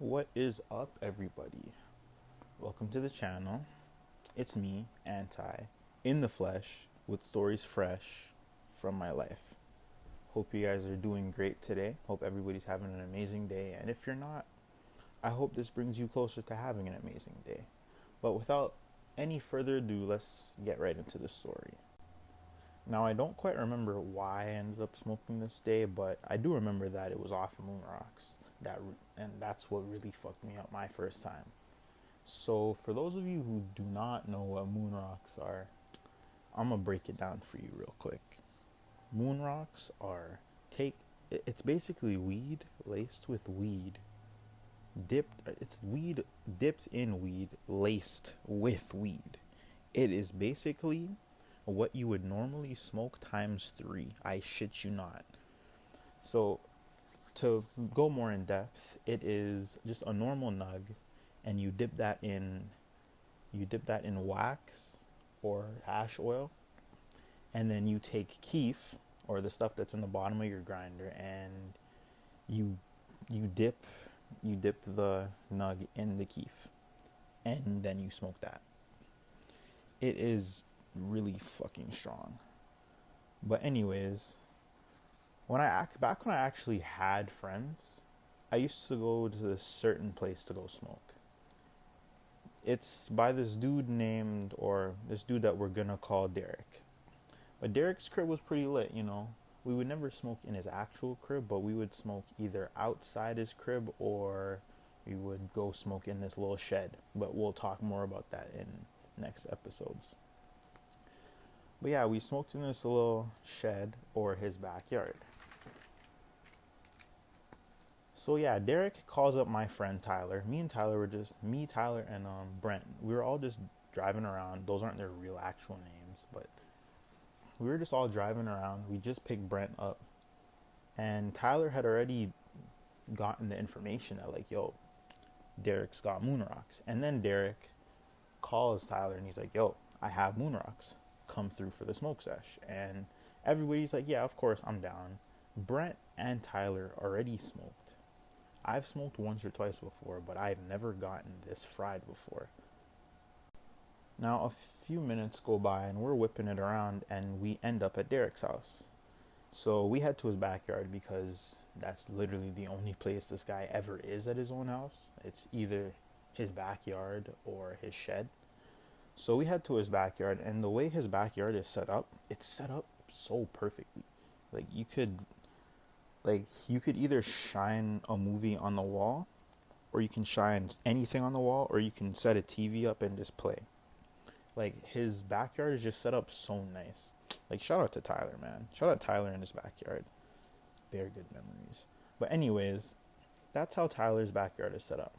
What is up, everybody? Welcome to the channel. It's me, Anti, in the flesh, with stories fresh from my life. Hope you guys are doing great today. Hope everybody's having an amazing day. And if you're not, I hope this brings you closer to having an amazing day. But without any further ado, let's get right into the story. Now, I don't quite remember why I ended up smoking this day, but I do remember that it was off Moon Rocks. And that's what really fucked me up my first time. So, for those of you who do not know what moon rocks are, I'm gonna break it down for you real quick. Moon rocks are it's basically weed laced with weed, it's weed dipped in weed laced with weed. It is basically what you would normally smoke times 3. I shit you not. So, to go more in depth, it is just a normal nug, and you dip that in wax or hash oil, and then you take keef, or the stuff that's in the bottom of your grinder, and you you dip the nug in the keef, and then you smoke that. It is really fucking strong. But anyways, back when I actually had friends, I used to go to this certain place to go smoke. It's by this dude that we're gonna call Derek. But Derek's crib was pretty lit. We would never smoke in his actual crib, but we would smoke either outside his crib or we would go smoke in this little shed. But we'll talk more about that in next episodes. But yeah, we smoked in this little shed or his backyard. So yeah, Derek calls up my friend Tyler. Tyler, and Brent. We were all just driving around. Those aren't their real actual names, but we were just all driving around. We just picked Brent up, and Tyler had already gotten the information that yo, Derek's got moon rocks. And then Derek calls Tyler and he's like, yo, I have moon rocks. Come through for the smoke sesh. And everybody's like, yeah, of course, I'm down. Brent and Tyler already smoked. I've smoked once or twice before, but I've never gotten this fried before. Now, a few minutes go by and we're whipping it around and we end up at Derek's house. So we head to his backyard because that's literally the only place this guy ever is at his own house. It's either his backyard or his shed. So we head to his backyard, and the way his backyard is set up, it's set up so perfectly. Like you could either shine a movie on the wall, or you can shine anything on the wall, or you can set a TV up and just play. Like, his backyard is just set up so nice. Like, shout out to Tyler, man. Shout out Tyler in his backyard. Very good memories. But anyways, that's how Tyler's backyard is set up.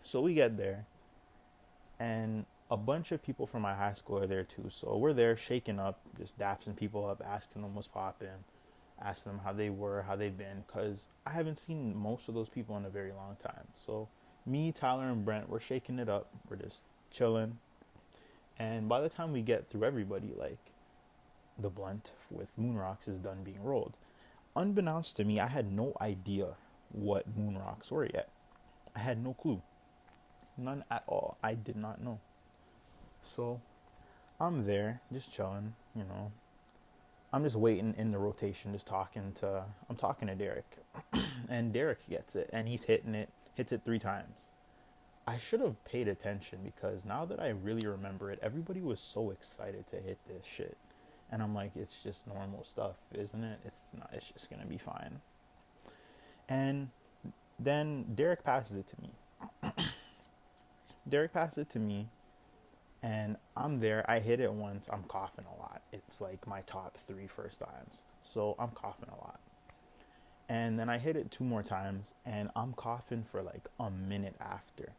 So we get there, and a bunch of people from my high school are there too. So we're there shaking up, just dapping people up, asking them what's poppin', asking them how they were, how they've been, because I haven't seen most of those people in a very long time. So me, Tyler, and Brent, we're shaking it up. We're just chilling. And by the time we get through everybody, the blunt with moon rocks is done being rolled. Unbeknownst to me, I had no idea what moon rocks were yet. I had no clue. None at all. I did not know. So I'm there, just chilling. I'm just waiting in the rotation, I'm talking to Derek. And Derek gets it, and he's hits it 3 times. I should have paid attention, because now that I really remember it, everybody was so excited to hit this shit. And I'm like, it's just normal stuff, isn't it? It's just gonna be fine. And then Derek passes it to me. And I'm there. I hit it once. I'm coughing a lot. It's like my top 3 first times. So I'm coughing a lot. And then I hit it 2 more times, and I'm coughing for a minute after.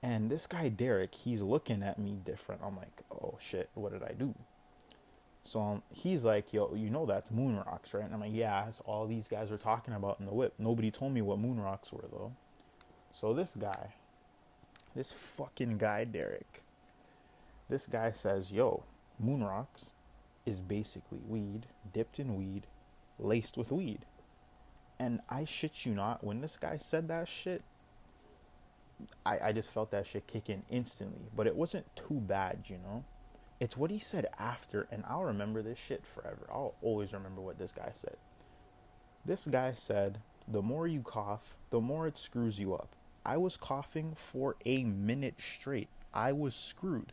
And this guy, Derek, he's looking at me different. I'm like, oh shit, what did I do? So he's like, yo, that's moon rocks, right? And I'm like, yeah, that's all these guys are talking about in the whip. Nobody told me what moon rocks were, though. So this fucking guy, Derek, this guy says, yo, moon rocks is basically weed, dipped in weed, laced with weed. And I shit you not, when this guy said that shit, I just felt that shit kick in instantly. But it wasn't too bad, you know? It's what he said after, and I'll remember this shit forever. I'll always remember what this guy said. This guy said, the more you cough, the more it screws you up. I was coughing for a minute straight. I was screwed.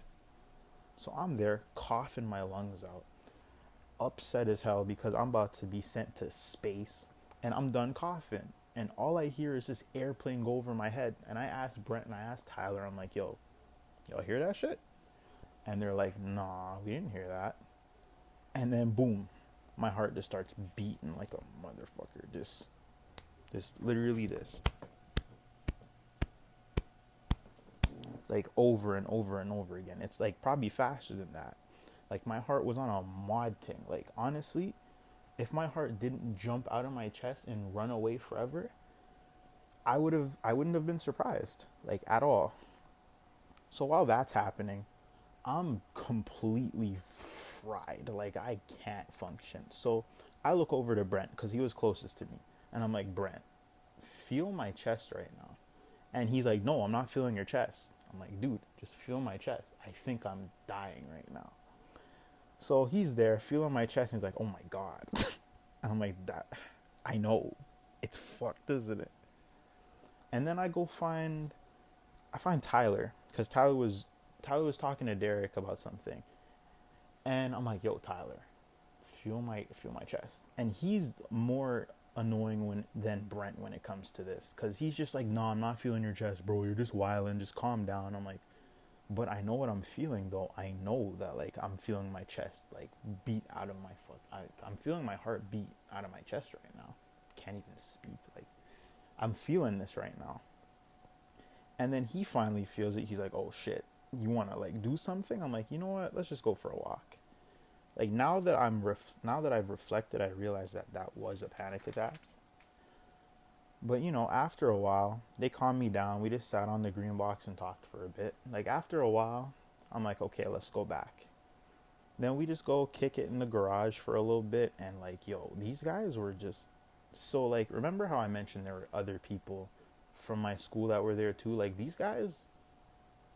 So I'm there coughing my lungs out, upset as hell because I'm about to be sent to space and I'm done coughing. And all I hear is this airplane go over my head. And I asked Brent and I asked Tyler, I'm like, yo, y'all hear that shit? And they're like, nah, we didn't hear that. And then boom, my heart just starts beating like a motherfucker. This literally this. Like over and over and over again. It's like probably faster than that. Like my heart was on a mod thing. Like honestly, if my heart didn't jump out of my chest and run away forever, I wouldn't have been surprised, like at all. So while that's happening, I'm completely fried. Like I can't function. So I look over to Brent because he was closest to me, and I'm like, Brent, feel my chest right now. And he's like, no, I'm not feeling your chest. I'm like, dude, just feel my chest. I think I'm dying right now. So he's there feeling my chest and he's like, oh my God. And I'm like, that, I know. It's fucked, isn't it? And then I find Tyler. Because Tyler was talking to Derek about something. And I'm like, yo, Tyler, feel my chest. And he's more annoying than Brent when it comes to this. Because he's just like, no, I'm not feeling your chest, bro. You're just wilding. Just calm down. I'm like, but I know what I'm feeling, though. I know that, like, I'm feeling my chest, like, beat out of my I'm feeling my heart beat out of my chest right now. Can't even speak. Like, I'm feeling this right now. And then he finally feels it. He's like, oh, shit. You want to, like, do something? I'm like, you know what? Let's just go for a walk. Like, now that I've reflected, I realize that was a panic attack. But, you know, after a while, they calmed me down. We just sat on the green box and talked for a bit. Like, after a while, I'm like, okay, let's go back. Then we just go kick it in the garage for a little bit. And, like, yo, these guys were just... So, like, remember how I mentioned there were other people from my school that were there, too? Like, these guys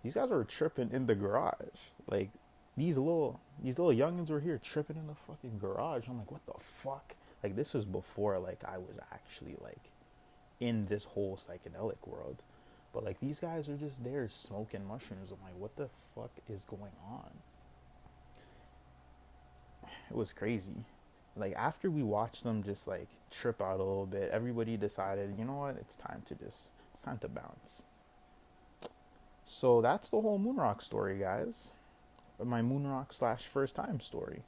were tripping in the garage. Like, these little youngins were here tripping in the fucking garage. I'm like, what the fuck? Like, this was before, like, I was actually, like, in this whole psychedelic world. But like these guys are just there smoking mushrooms. I'm like, what the fuck is going on? It was crazy. Like after we watched them just like trip out a little bit, everybody decided, you know what, it's time to bounce. So that's the whole Moonrock story, guys. My Moonrock / first time story.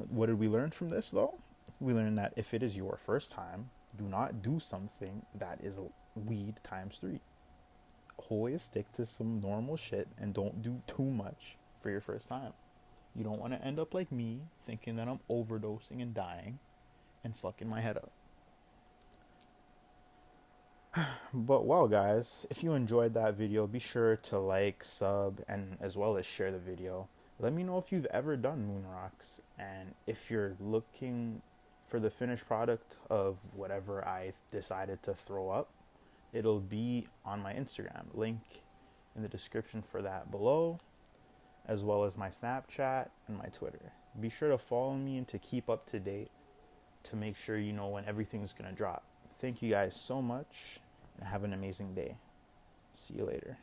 What did we learn from this though? We learned that if it is your first time, do not do something that is weed times 3. Always stick to some normal shit and don't do too much for your first time. You don't want to end up like me, thinking that I'm overdosing and dying and fucking my head up. But well, guys, if you enjoyed that video, be sure to like, sub, and as well as share the video. Let me know if you've ever done moon rocks, and if you're looking for the finished product of whatever I decided to throw up, it'll be on my Instagram. Link in the description for that below, as well as my Snapchat and my Twitter. Be sure to follow me and to keep up to date to make sure you know when everything's going to drop. Thank you guys so much, and have an amazing day. See you later.